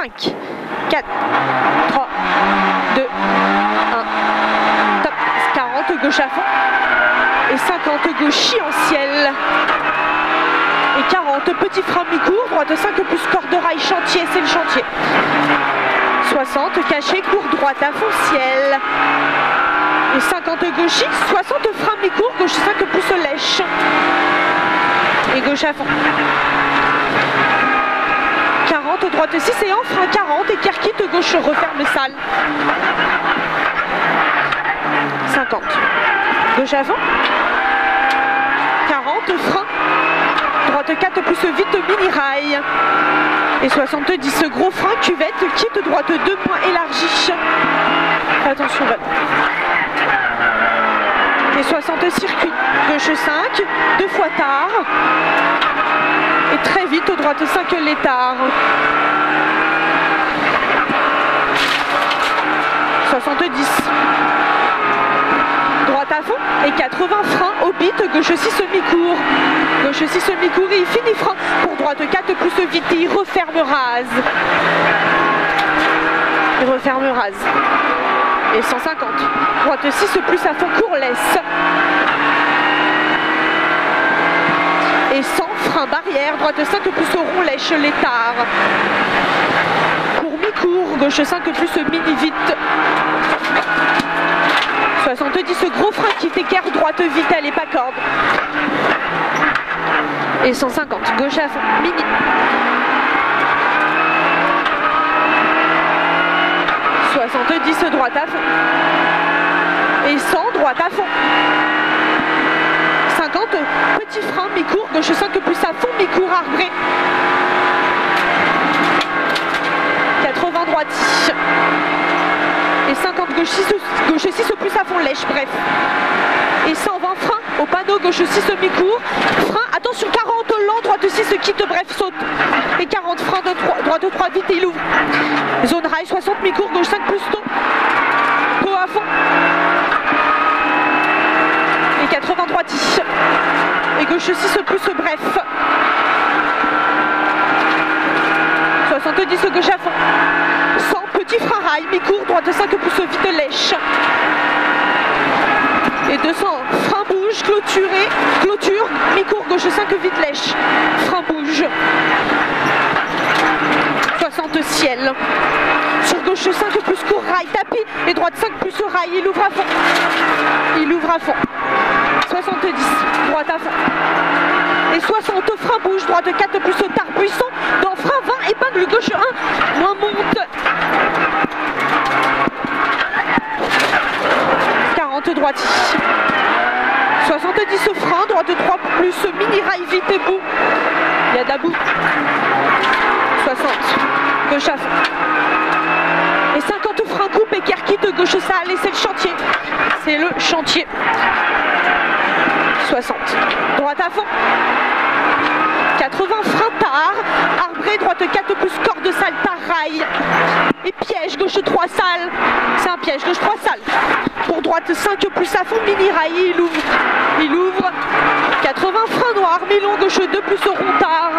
5, 4, 3, 2, 1. Top. 40, gauche à fond. Et 50, gauchis en ciel. Et 40, petit frein mi-court, droite 5 plus corde de rail, chantier, c'est le chantier. 60, caché, court, droite à fond, ciel. Et 50 gauchis, 60 frein mi-court, gauche 5 plus lèche. Et gauche à fond. 40, droite 6 et en frein 40, écart quitte, gauche, referme salle. 50, gauche à fond. 40, frein. Droite 4 plus vite mini rail. Et 70, gros frein, cuvette, quitte, droite 2 points élargi. Attention, va. Et 60, circuit, gauche 5, 2 fois tard. Et très vite, droite 5, l'étard. 70. Droite à fond et 80 freins au bit, gauche 6 semi-court. Gauche 6 semi-court et il finit frein pour droite 4 plus vite et il referme rase. Il referme rase. Et 150. Droite 6 plus à fond court laisse. Et 100 frein barrière, droite 5 plus au rond lèche l'étard. Court mi-court, gauche 5 plus mini vite. 70, gros frein qui t'écarte, droite vite, elle est pas corde. Et 150, gauche à fond, mini. 70, droite à fond. Et 100, droite à fond. 50, petit frein, mi-court, gauche 5 plus à fond, mi-court arbré. 80, droite. Et 50, gauche 6 plus à fond, lèche, bref. Et 120, frein au panneau, gauche 6 semi-court. Frein, attention, 40, lent, droite 6, quitte, bref, saute. Et 40, frein de 3, droite 3, vite, et il ouvre. Zone rail, 60, mi-court, gauche 5 plus tôt. Tôt à fond. Et 80, droite. Et gauche 6 plus, bref. 70, gauche à fond. 100, petit frein rail, mi-court, droite 5 plus vite lèche. Et 200, frein bouge, clôturé, clôture, mi-court, gauche 5 vite lèche. Frein bouge. 60, ciel. Sur gauche 5 plus court rail, tapis. Et droite 5 plus rail, il ouvre à fond. Il ouvre à fond. 70, droite à fond. Et 60, frein bouge, droite 4 plus tard, buisson. Dans frein 20, épingle gauche 1, moins monte. 40, droite. 70, frein, droite 3 plus mini rail, vite et bout. Il y a de la boue. 60, gauche à fond. Et 50, frein coupe, écart quitte, gauche salle, et c'est le chantier. C'est le chantier. 60, droite à fond. 80, frein tard, arbré, droite 4 plus corde salle, par rail. Et piège, gauche 3 salle. C'est un piège, gauche 3 salle. Pour droite 5 plus à fond, mini rail, il ouvre. Il ouvre. 80, frein noir, mi-long, gauche 2 plus au rond tard.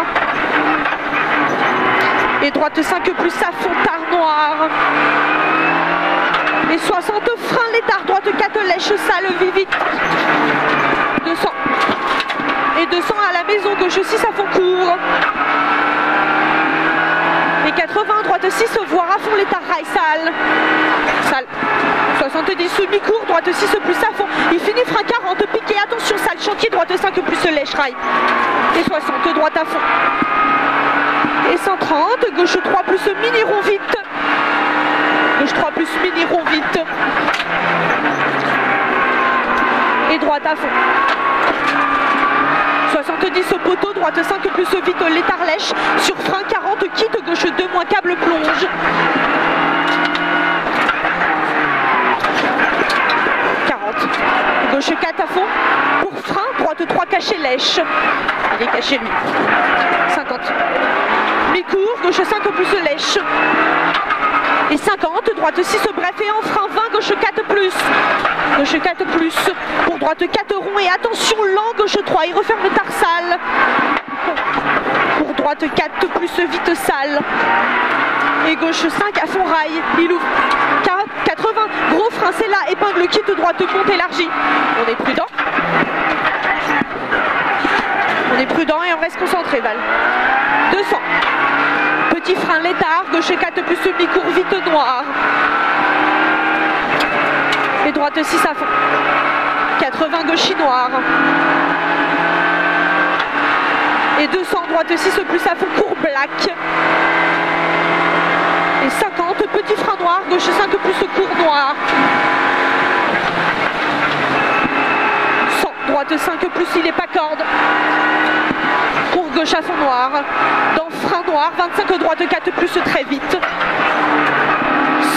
Et droite 5 plus à fond, tard noir. Et 60, frein l'étard, droite 4 lèche, salle, vite. 200. Et 200 à la maison, gauche 6 à fond court. Et 80, droite 6, voir à fond l'étard, rail, salle. Salle. 70, semi-court, droite 6 plus à fond. Il finit frein 40, piqué, attention, salle, chantier, droite 5 plus lèche, rail. Et 60, droite à fond. Et 130, gauche 3 plus mini rond vite. Gauche 3 plus mini rond vite. Et droite à fond. 70, poteau, droite 5 plus vite, l'étard lèche. Sur frein 40, quitte, gauche 2 moins câble, plonge. 40. Gauche 4 à fond. Pour frein, droite 3 caché, lèche. Il est caché lui. 50. Mi-court, gauche 5 plus lèche. Et 50, droite 6 bref et en frein 20, gauche 4 plus. Gauche 4 plus. Pour droite 4 rond et attention lent, gauche 3, il referme le tarsal. Pour droite 4 plus vite salle. Et gauche 5 à fond rail. Il ouvre 80. Gros frein, c'est là. Épingle quitte, droite monte élargie. On est prudent. On est prudent et on reste concentré, Val. 200. Petit frein létard, gauche 4 plus semi-court, vite noir. Et droite 6 à fond. 80 gauche noir. Et 200 droite 6 plus à fond, court black. Et 50 petit frein noir, gauche 5 plus court noir. 100 droite 5 plus, il est pas corde. Pour gauche à fond noir. Dans frein noir, 25 droite 4 plus très vite.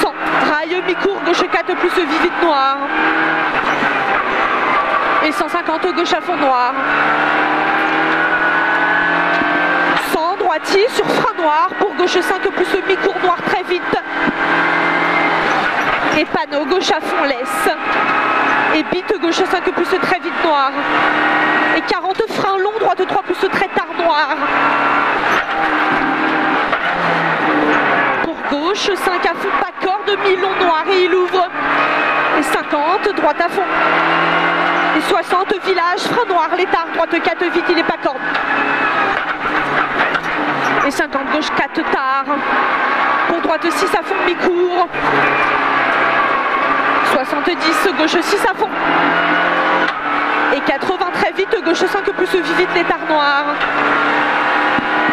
100 rail mi-court, gauche 4 plus vite noir. Et 150 gauche à fond noir. 100 droitier sur frein noir pour gauche 5 plus mi-court noir très vite. Et panneau gauche à fond laisse. Et bite gauche 5 plus très vite noir. Et 40 frein long, droite 3 plus très tard noir. Pour gauche 5 à fond, pas corde, mi-long noir et il ouvre. Et 50 droite à fond. Et 60 village, frein noir, l'étard, droite 4 vite, il est pas corde. Et 50 gauche 4 tard. Pour droite 6 à fond, mi-court. 70 gauche 6 à fond. Et 80 très vite, gauche 5 plus vite, l'étard noir.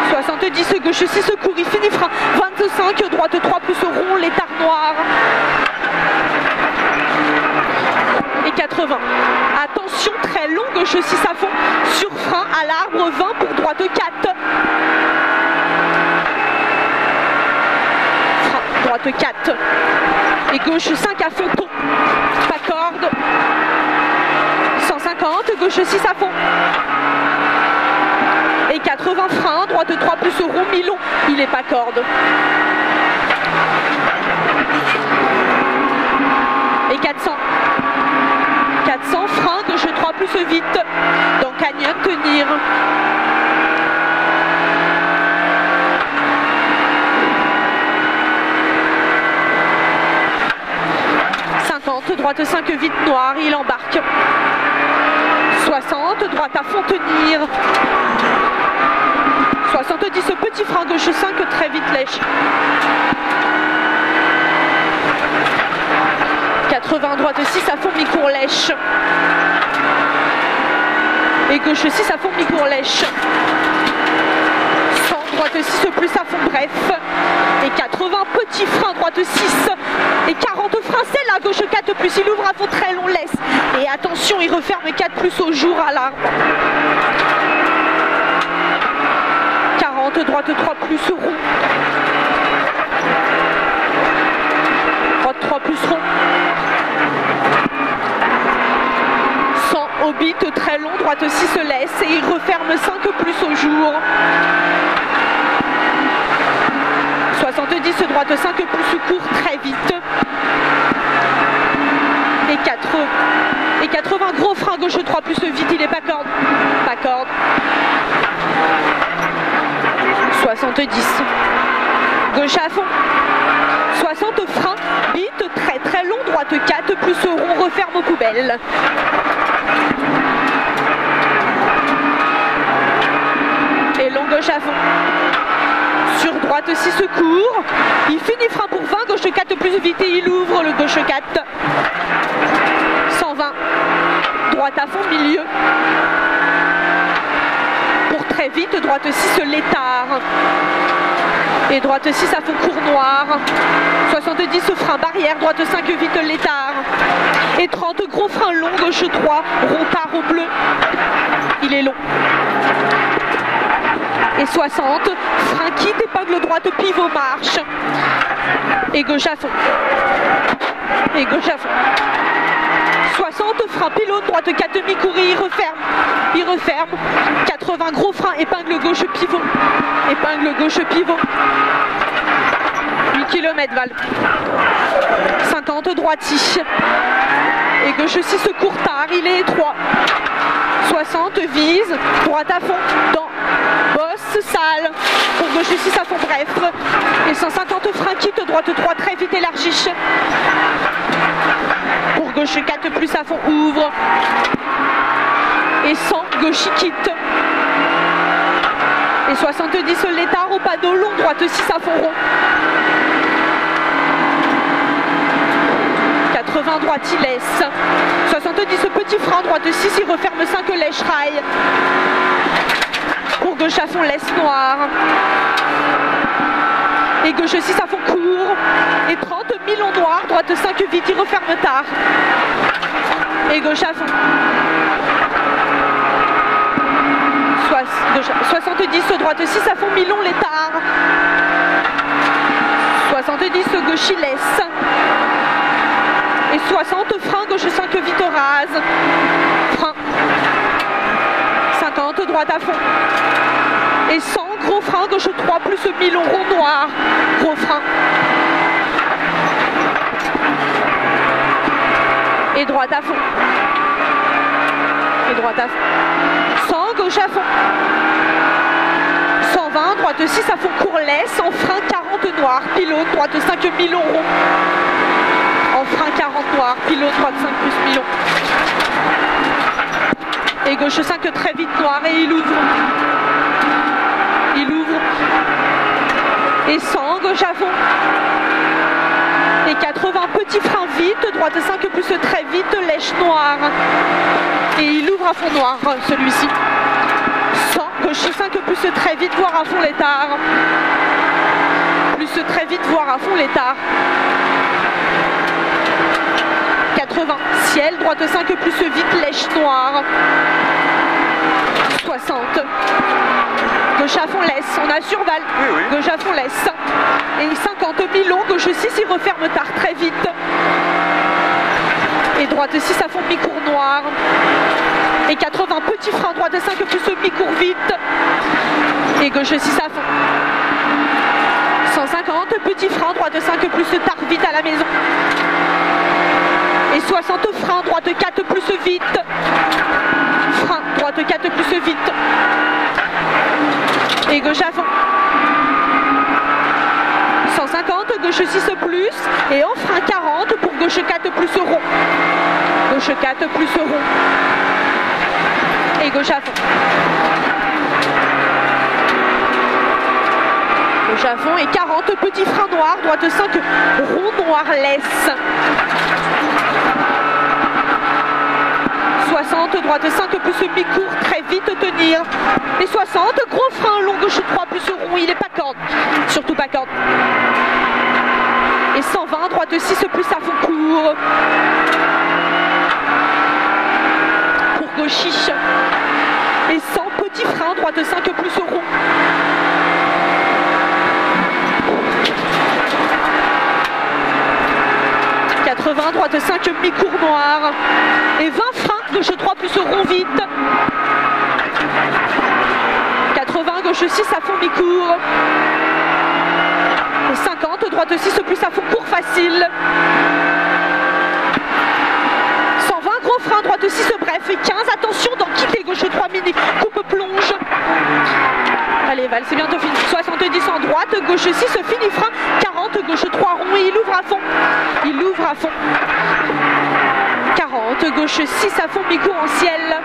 70 gauche 6 court, il finit frein. 25 droite 3 plus rond, l'étard noir. Et 80. Attention, très long, gauche 6 à fond, sur frein à l'arbre, 20 pour droite 4. Frein, droite 4. Et gauche 5 à fond, ton. Pas corde. 150, gauche 6 à fond. Et 80 frein, droite 3 plus rond, mi-long, il est pas corde. Et 400. 400 frein, gauche 3 plus vite. Dans canyon, tenir. Droite 5 vite noir, il embarque. 60, droite à fond tenir. 70 petit frein gauche 5 très vite lèche. 80 droite 6 à fond mi-court lèche. Et gauche 6 à fond mi-court lèche. 100 droite 6 plus à fond bref. Et 80 petit frein droite 6. Et 40 frein c'est là, gauche 4 plus, il ouvre à fond très long laisse. Et attention, il referme 4 plus au jour à l'arbre. 40 droite 3 plus rond. Droite 3 plus rond. 100 au bit très long, droite 6 laisse. Et il referme 5 plus au jour. 70 droite 5 plus court très vite. Et 80 gros frein gauche 3 plus vite, il est pas corde. Pas corde. 70. Gauche à fond. 60 frein, bite très très long, droite 4 plus rond, referme aux poubelles. Et long gauche à fond. Sur droite 6 court, il finit frein pour 20, gauche 4 plus vite et il ouvre le gauche 4. 120, droite à fond milieu. Pour très vite, droite 6 l'étard. Et droite 6 à fond court noir. 70 frein barrière, droite 5 vite l'étard. Et 30 gros frein long, gauche 3, rond tard au bleu. Il est long. Et 60, frein quitte, épingle droite, pivot marche. Et gauche à fond. Et gauche à fond. 60, frein pylône, droite 4 mi-court et il referme. Il referme. 80 gros frein, épingle gauche pivot. Épingle gauche pivot. 8 km Val. 50 droiti. Et gauche 6 court tard, il est étroit. 60 vise, droite à fond, dans bosse, sale. Pour gauche 6 à fond, bref. Et 150 frein quitte, droite 3 très vite élargie. Pour gauche 4 plus à fond, ouvre. Et 100, gauche quitte. Et 70 l'étard au pas de long, droite 6 à fond rond. 80 droite il laisse. 70 petit frein, droite 6, il referme 5 lèche rail. Pour gauche à fond laisse noir. Et gauche 6 à fond court. Et 30 milon noir, droite 5 vite, il referme tard. Et gauche à fond. 70 droite 6 à fond milon l'étard. 70 gauche il laisse. Et 60 frein gauche 5 vite rase. Frein. 50 droite à fond. Et 100 gros frein gauche 3 plus milon rond noir. Gros frein. Et droite à fond. Et droite à fond. 100 gauche à fond. 120 droite 6 à fond court laisse. En frein 40 noir. Pilote droite 5 milon rond. En frein 40 noir, pilote droite 5 plus milon. Et gauche 5 très vite noir et il ouvre. Il ouvre. Et 100 gauche à fond. Et 80 petit frein vite, droite 5 plus très vite, lèche noire. Et il ouvre à fond noir celui-ci. 100 gauche 5 plus très vite, voire à fond l'étard. Plus très vite, voire à fond l'étard. 80, ciel, droite 5 plus vite, lèche noire. 60. Gauche à fond laisse, on a surval. Oui, oui. Gauche à fond laisse. Et 50 milon, gauche 6, il referme tard très vite. Et droite 6 à fond mi-court noir. Et 80 petit frein, droite 5 plus mi-court vite. Et gauche 6 à fond. 150 petit frein, droite 5 plus tard vite à la maison. Et 60 frein, droite 4 plus vite. Frein, droite 4 plus vite. Et gauche à fond. 150, gauche 6 plus. Et en frein 40 pour gauche 4 plus rond. Gauche 4 plus rond. Et gauche à fond. Gauche à fond et 40 petits freins noirs, droite 5 rond noir laisse. 60, droite 5 plus mi-court, très vite tenir. Et 60, gros frein long gauche 3 plus rond, il est pas corde, surtout pas corde. Et 120, droite 6 plus à fond court. Pour gauchiche. Et 100, petit frein, droite 5 plus rond. Droite 5 mi-court noir. Et 20 freins, gauche 3 plus rond vite. 80, gauche 6 à fond mi-court. Et 50, droite 6 plus à fond court facile. 120, gros frein, droite 6 bref. Et 15, attention dans quitter, gauche 3 mini, coupe plonge. Allez Val, c'est bientôt fini. 70 en droite, gauche 6, fini frein. 40, gauche 3 rond et il ouvre à fond. Il ouvre à fond. 40, gauche 6 à fond, mi-court en ciel.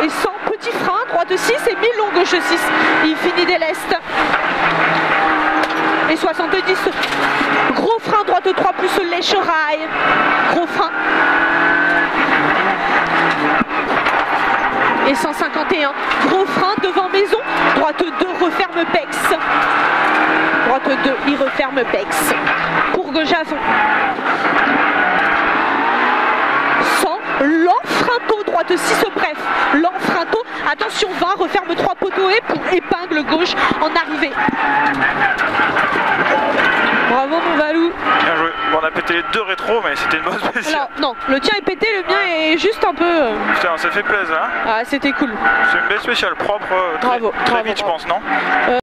Et 100, petit frein, droite 6 et mi-long, gauche 6. Il finit des lestes. Et 70, gros frein, droite 3 plus lèche rail. Gros frein. Et 151, gros frein devant maison, droite 2 referme pex. Droite 2, il referme pex. Pour gauche à fond. 100, l'enfreinto, droite 6 bref. L'enfreinto, attention 20, referme 3 poteaux et pour épingle gauche en arrivée. Bravo mon Valou. Bien joué. Bon, on a pété les deux rétros, mais c'était une bonne spéciale. Alors, non, le tien est pété, le mien est juste un peu... Putain, ça fait plaisir. Hein, ah, c'était cool. c'est une belle spéciale, propre, très, Bravo, très bravo, vite, bravo. je pense, non?